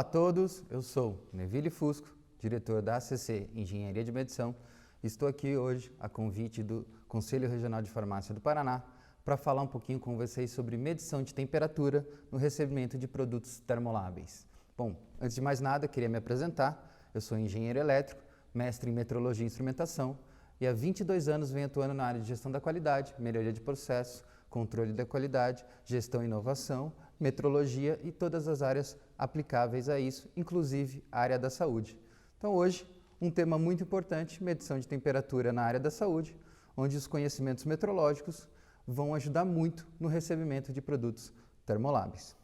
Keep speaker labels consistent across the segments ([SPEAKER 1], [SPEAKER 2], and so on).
[SPEAKER 1] Olá a todos, eu sou Neville Fusco, diretor da ACC Engenharia de Medição. Estou aqui hoje a convite do Conselho Regional de Farmácia do Paraná para falar um pouquinho com vocês sobre medição de temperatura no recebimento de produtos termoláveis. Bom, antes de mais nada, queria me apresentar. Eu sou engenheiro elétrico, mestre em metrologia e instrumentação e há 22 anos venho atuando na área de gestão da qualidade, melhoria de processo, controle da qualidade, gestão e inovação, metrologia e todas as áreas aplicáveis a isso, inclusive a área da saúde. Então hoje, um tema muito importante, medição de temperatura na área da saúde, onde os conhecimentos metrológicos vão ajudar muito no recebimento de produtos termoláveis.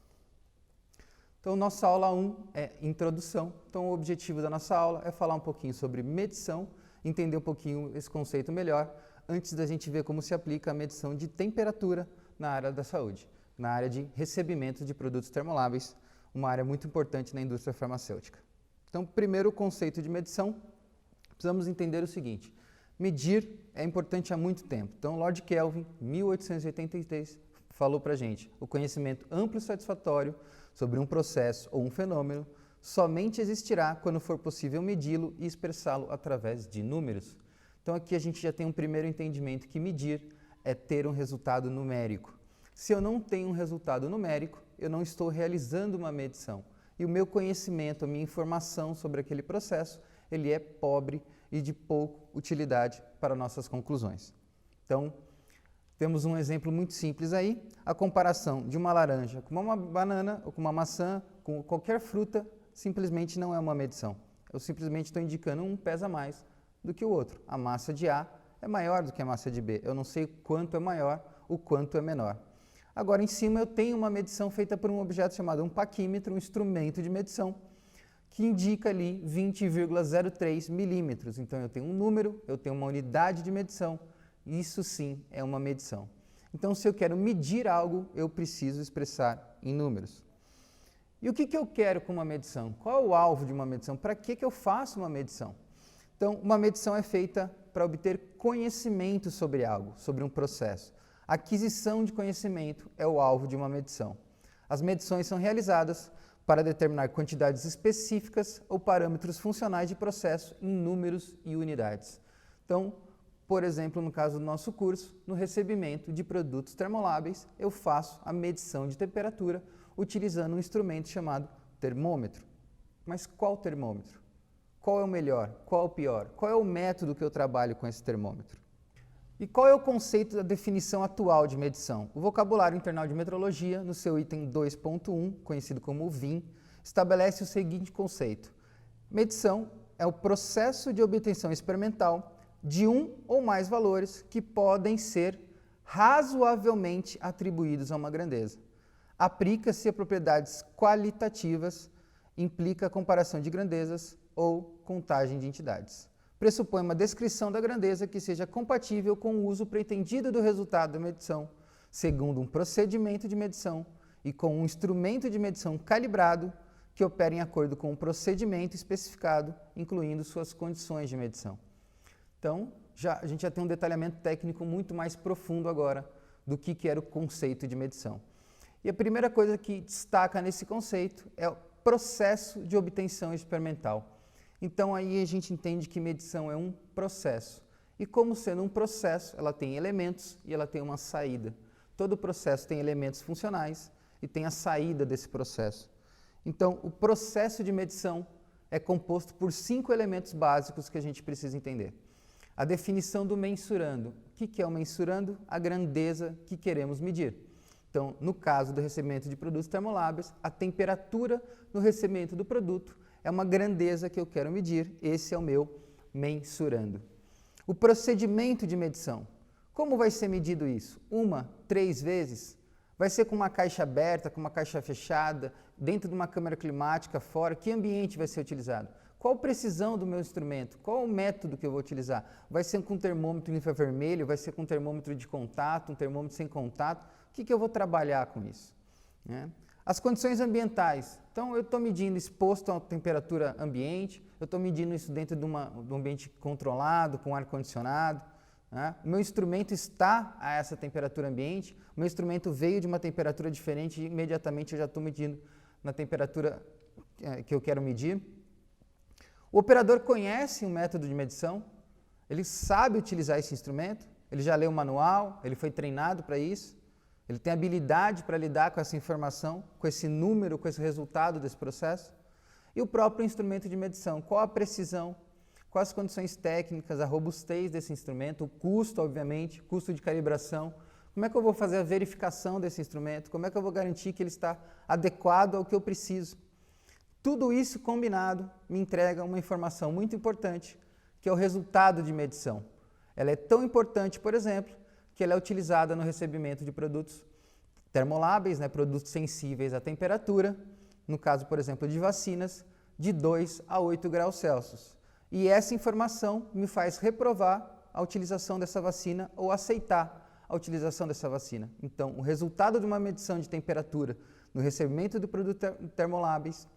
[SPEAKER 1] Então, nossa aula 1 é introdução. Então, o objetivo da nossa aula é falar um pouquinho sobre medição, entender um pouquinho esse conceito melhor, antes da gente ver como se aplica a medição de temperatura na área da saúde, na área de recebimento de produtos termoláveis, uma área muito importante na indústria farmacêutica. Então, primeiro o conceito de medição, precisamos entender o seguinte: medir é importante há muito tempo. Então, Lord Kelvin, 1883, falou para a gente: o conhecimento amplo e satisfatório sobre um processo ou um fenômeno somente existirá quando for possível medi-lo e expressá-lo através de números. Então, aqui a gente já tem um primeiro entendimento que medir é ter um resultado numérico. Se eu não tenho um resultado numérico, eu não estou realizando uma medição. E o meu conhecimento, a minha informação sobre aquele processo, ele é pobre e de pouca utilidade para nossas conclusões. Então, temos um exemplo muito simples aí, a comparação de uma laranja com uma banana ou com uma maçã, com qualquer fruta, simplesmente não é uma medição. Eu simplesmente estou indicando um pesa mais do que o outro. A massa de A é maior do que a massa de B. Eu não sei quanto é maior, o quanto é menor. Agora, em cima, eu tenho uma medição feita por um objeto chamado um paquímetro, um instrumento de medição, que indica ali 20,03 milímetros. Então, eu tenho um número, eu tenho uma unidade de medição. Isso sim é uma medição. Então, se eu quero medir algo, eu preciso expressar em números. E o que eu quero com uma medição? Qual é o alvo de uma medição? Para que eu faço uma medição? Então, uma medição é feita para obter conhecimento sobre algo, sobre um processo. A aquisição de conhecimento é o alvo de uma medição. As medições são realizadas para determinar quantidades específicas ou parâmetros funcionais de processo em números e unidades. Então, por exemplo, no caso do nosso curso, no recebimento de produtos termoláveis, eu faço a medição de temperatura utilizando um instrumento chamado termômetro. Mas qual termômetro? Qual é o melhor? Qual é o pior? Qual é o método que eu trabalho com esse termômetro? E qual é o conceito da definição atual de medição? O vocabulário internal de metrologia, no seu item 2.1, conhecido como VIM, estabelece o seguinte conceito: medição é o processo de obtenção experimental de um ou mais valores que podem ser razoavelmente atribuídos a uma grandeza. Aplica-se a propriedades qualitativas, implica a comparação de grandezas ou contagem de entidades. Pressupõe uma descrição da grandeza que seja compatível com o uso pretendido do resultado da medição, segundo um procedimento de medição e com um instrumento de medição calibrado que opere em acordo com o procedimento especificado, incluindo suas condições de medição. Então, a gente já tem um detalhamento técnico muito mais profundo agora do que era o conceito de medição. E a primeira coisa que destaca nesse conceito é o processo de obtenção experimental. Então, aí a gente entende que medição é um processo. E como sendo um processo, ela tem elementos e ela tem uma saída. Todo processo tem elementos funcionais e tem a saída desse processo. Então, o processo de medição é composto por 5 elementos básicos que a gente precisa entender. A definição do mensurando. O que é o mensurando? A grandeza que queremos medir. Então, no caso do recebimento de produtos termoláveis, a temperatura no recebimento do produto é uma grandeza que eu quero medir, esse é o meu mensurando. O procedimento de medição. Como vai ser medido isso? 1, 3 vezes? Vai ser com uma caixa aberta, com uma caixa fechada, dentro de uma câmara climática, fora? Que ambiente vai ser utilizado? Qual a precisão do meu instrumento? Qual o método que eu vou utilizar? Vai ser com termômetro infravermelho? Vai ser com termômetro de contato? Um termômetro sem contato? O que eu vou trabalhar com isso? As condições ambientais. Então, eu estou medindo exposto à temperatura ambiente, eu estou medindo isso dentro de um ambiente controlado, com ar-condicionado. O meu instrumento está a essa temperatura ambiente, o meu instrumento veio de uma temperatura diferente e imediatamente eu já estou medindo na temperatura que eu quero medir. O operador conhece o método de medição, ele sabe utilizar esse instrumento, ele já leu o manual, ele foi treinado para isso, ele tem habilidade para lidar com essa informação, com esse número, com esse resultado desse processo. E o próprio instrumento de medição, qual a precisão, quais as condições técnicas, a robustez desse instrumento, o custo, obviamente, custo de calibração, como é que eu vou fazer a verificação desse instrumento, como é que eu vou garantir que ele está adequado ao que eu preciso. Tudo isso combinado me entrega uma informação muito importante, que é o resultado de medição. Ela é tão importante, por exemplo, que ela é utilizada no recebimento de produtos termoláveis, produtos sensíveis à temperatura, no caso, por exemplo, de vacinas, de 2 a 8 graus Celsius. E essa informação me faz reprovar a utilização dessa vacina ou aceitar a utilização dessa vacina. Então, o resultado de uma medição de temperatura no recebimento do produto termoláveis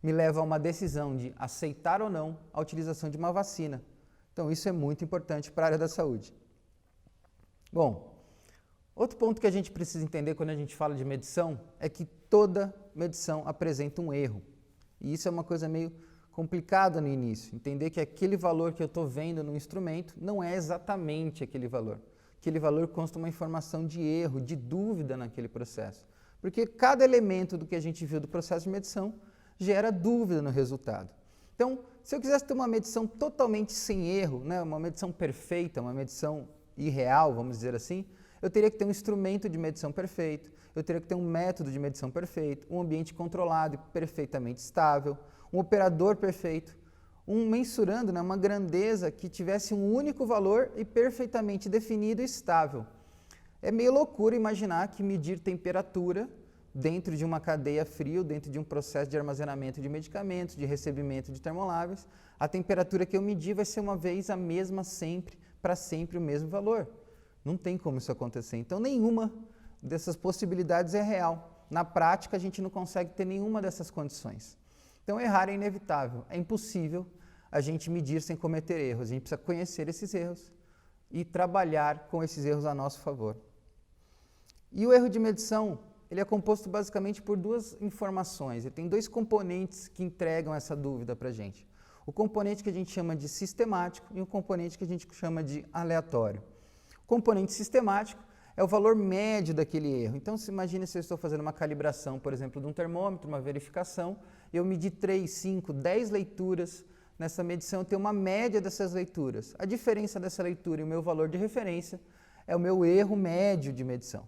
[SPEAKER 1] me leva a uma decisão de aceitar ou não a utilização de uma vacina. Então, isso é muito importante para a área da saúde. Bom, outro ponto que a gente precisa entender quando a gente fala de medição é que toda medição apresenta um erro. E isso é uma coisa meio complicada no início, entender que aquele valor que eu estou vendo no instrumento não é exatamente aquele valor. Aquele valor consta uma informação de erro, de dúvida naquele processo. Porque cada elemento do que a gente viu do processo de medição gera dúvida no resultado. Então, se eu quisesse ter uma medição totalmente sem erro, uma medição perfeita, uma medição irreal, vamos dizer assim, eu teria que ter um instrumento de medição perfeito, eu teria que ter um método de medição perfeito, um ambiente controlado e perfeitamente estável, um operador perfeito, um mensurando, uma grandeza que tivesse um único valor e perfeitamente definido e estável. É meio loucura imaginar que medir temperatura dentro de uma cadeia frio, dentro de um processo de armazenamento de medicamentos, de recebimento de termoláveis, a temperatura que eu medir vai ser uma vez a mesma sempre, para sempre o mesmo valor. Não tem como isso acontecer. Então, nenhuma dessas possibilidades é real. Na prática, a gente não consegue ter nenhuma dessas condições. Então, errar é inevitável. É impossível a gente medir sem cometer erros. A gente precisa conhecer esses erros e trabalhar com esses erros a nosso favor. E o erro de medição, ele é composto basicamente por duas informações. Ele tem dois componentes que entregam essa dúvida para a gente. O componente que a gente chama de sistemático e o componente que a gente chama de aleatório. O componente sistemático é o valor médio daquele erro. Então, imagine se eu estou fazendo uma calibração, por exemplo, de um termômetro, uma verificação, eu medi 3, 5, 10 leituras. Nessa medição eu tenho uma média dessas leituras. A diferença dessa leitura e o meu valor de referência é o meu erro médio de medição.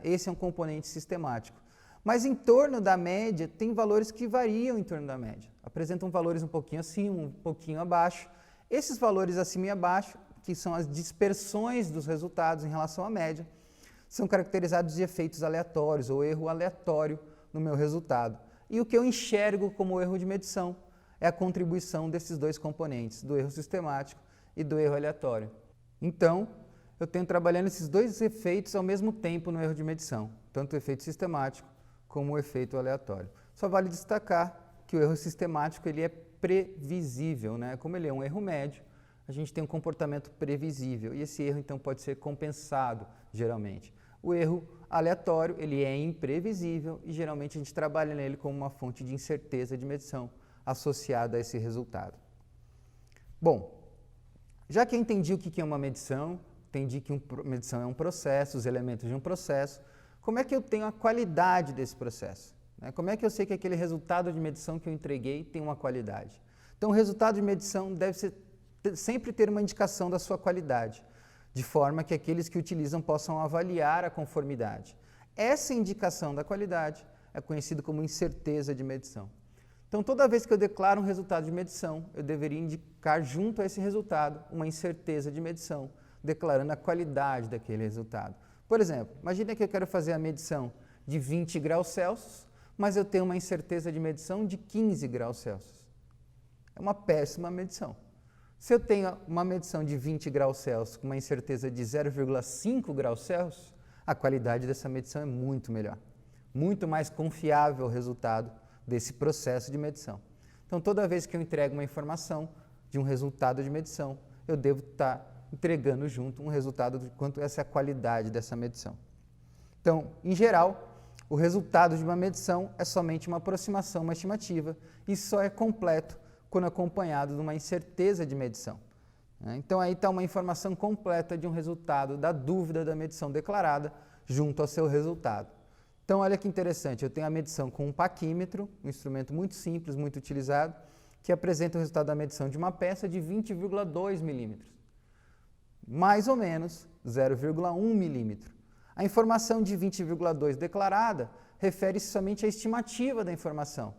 [SPEAKER 1] Esse é um componente sistemático. Mas em torno da média, tem valores que variam em torno da média. Apresentam valores um pouquinho acima, um pouquinho abaixo. Esses valores acima e abaixo, que são as dispersões dos resultados em relação à média, são caracterizados de efeitos aleatórios ou erro aleatório no meu resultado. E o que eu enxergo como erro de medição é a contribuição desses dois componentes, do erro sistemático e do erro aleatório. Então, eu tenho trabalhando esses dois efeitos ao mesmo tempo no erro de medição, tanto o efeito sistemático como o efeito aleatório. Só vale destacar que o erro sistemático ele é previsível, Como ele é um erro médio, a gente tem um comportamento previsível e esse erro então pode ser compensado geralmente. O erro aleatório ele é imprevisível e geralmente a gente trabalha nele como uma fonte de incerteza de medição associada a esse resultado. Bom, já que eu entendi o que é uma medição, entendi que medição é um processo, os elementos de um processo, como é que eu tenho a qualidade desse processo? Como é que eu sei que aquele resultado de medição que eu entreguei tem uma qualidade? Então, o resultado de medição deve sempre ter uma indicação da sua qualidade, de forma que aqueles que utilizam possam avaliar a conformidade. Essa indicação da qualidade é conhecida como incerteza de medição. Então, toda vez que eu declaro um resultado de medição, eu deveria indicar junto a esse resultado uma incerteza de medição, declarando a qualidade daquele resultado. Por exemplo, imagine que eu quero fazer a medição de 20 graus Celsius, mas eu tenho uma incerteza de medição de 15 graus Celsius. É uma péssima medição. Se eu tenho uma medição de 20 graus Celsius com uma incerteza de 0,5 graus Celsius, a qualidade dessa medição é muito melhor. Muito mais confiável o resultado desse processo de medição. Então, toda vez que eu entrego uma informação de um resultado de medição, eu devo estar entregando junto um resultado de quanto essa é a qualidade dessa medição. Então, em geral, o resultado de uma medição é somente uma aproximação, uma estimativa, e só é completo quando acompanhado de uma incerteza de medição. Então aí está uma informação completa de um resultado da dúvida da medição declarada junto ao seu resultado. Então olha que interessante, eu tenho a medição com um paquímetro, um instrumento muito simples, muito utilizado, que apresenta o resultado da medição de uma peça de 20,2 milímetros, mais ou menos 0,1 milímetro. A informação de 20,2 declarada refere-se somente à estimativa da informação.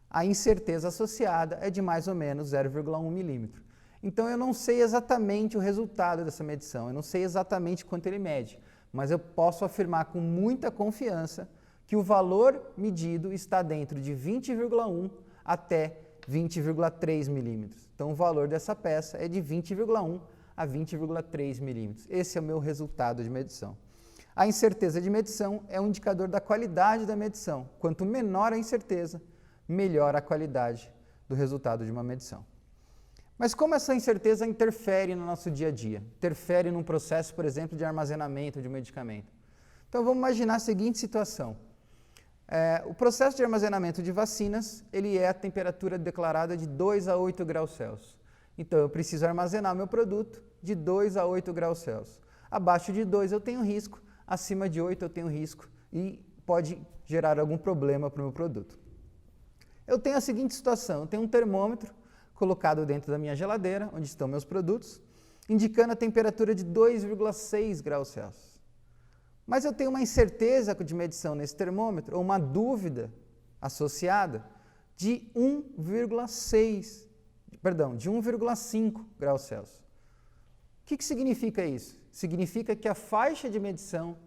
[SPEAKER 1] A incerteza associada é de mais ou menos 0,1 milímetro. Então eu não sei exatamente o resultado dessa medição, eu não sei exatamente quanto ele mede, mas eu posso afirmar com muita confiança que o valor medido está dentro de 20,1 até 20,3 milímetros. Então o valor dessa peça é de 20,1 a 20,3 milímetros. Esse é o meu resultado de medição. A incerteza de medição é um indicador da qualidade da medição. Quanto menor a incerteza, melhor a qualidade do resultado de uma medição. Mas como essa incerteza interfere no nosso dia a dia? Interfere num processo, por exemplo, de armazenamento de um medicamento. Então vamos imaginar a seguinte situação. O processo de armazenamento de vacinas, ele é a temperatura declarada de 2 a 8 graus Celsius. Então eu preciso armazenar meu produto de 2 a 8 graus Celsius. Abaixo de 2 eu tenho risco, acima de 8 eu tenho risco e pode gerar algum problema para o meu produto. Eu tenho a seguinte situação, eu tenho um termômetro colocado dentro da minha geladeira, onde estão meus produtos, indicando a temperatura de 2,6 graus Celsius. Mas eu tenho uma incerteza de medição nesse termômetro, ou uma dúvida associada, de 1,5 graus Celsius. O que significa isso? Significa que a faixa de medição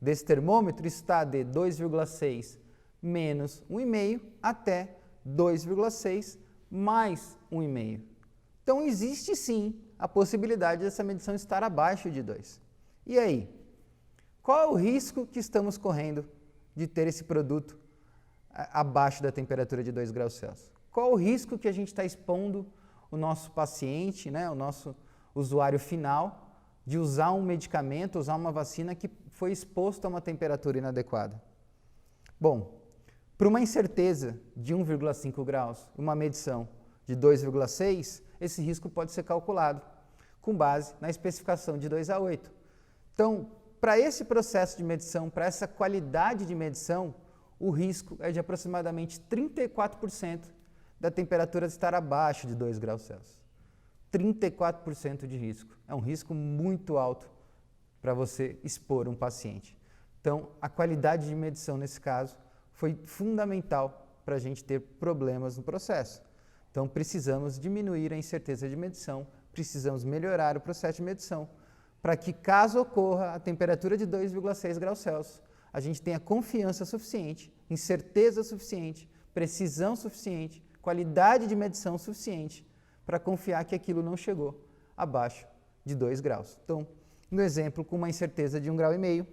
[SPEAKER 1] desse termômetro está de 2,6 menos 1,5 até 2,6 mais 1,5. Então existe sim a possibilidade dessa medição estar abaixo de 2. E aí? Qual é o risco que estamos correndo de ter esse produto abaixo da temperatura de 2 graus Celsius? Qual o risco que a gente está expondo o nosso paciente, o nosso usuário final, de usar um medicamento, usar uma vacina que foi exposto a uma temperatura inadequada? Bom, para uma incerteza de 1,5 graus, uma medição de 2,6, esse risco pode ser calculado com base na especificação de 2 a 8. Então, para esse processo de medição, para essa qualidade de medição, o risco é de aproximadamente 34% da temperatura estar abaixo de 2 graus Celsius. 34% de risco. É um risco muito alto para você expor um paciente. Então, a qualidade de medição nesse caso foi fundamental para a gente ter problemas no processo. Então, precisamos diminuir a incerteza de medição, precisamos melhorar o processo de medição, para que, caso ocorra a temperatura de 2,6 graus Celsius, a gente tenha confiança suficiente, incerteza suficiente, precisão suficiente, qualidade de medição suficiente para confiar que aquilo não chegou abaixo de 2 graus. Então, no exemplo, com uma incerteza de 1,5 graus,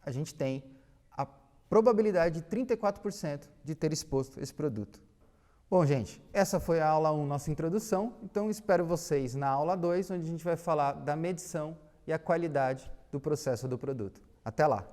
[SPEAKER 1] a gente tem a probabilidade de 34% de ter exposto esse produto. Bom, gente, essa foi a aula 1, nossa introdução. Então, espero vocês na aula 2, onde a gente vai falar da medição e a qualidade do processo do produto. Até lá!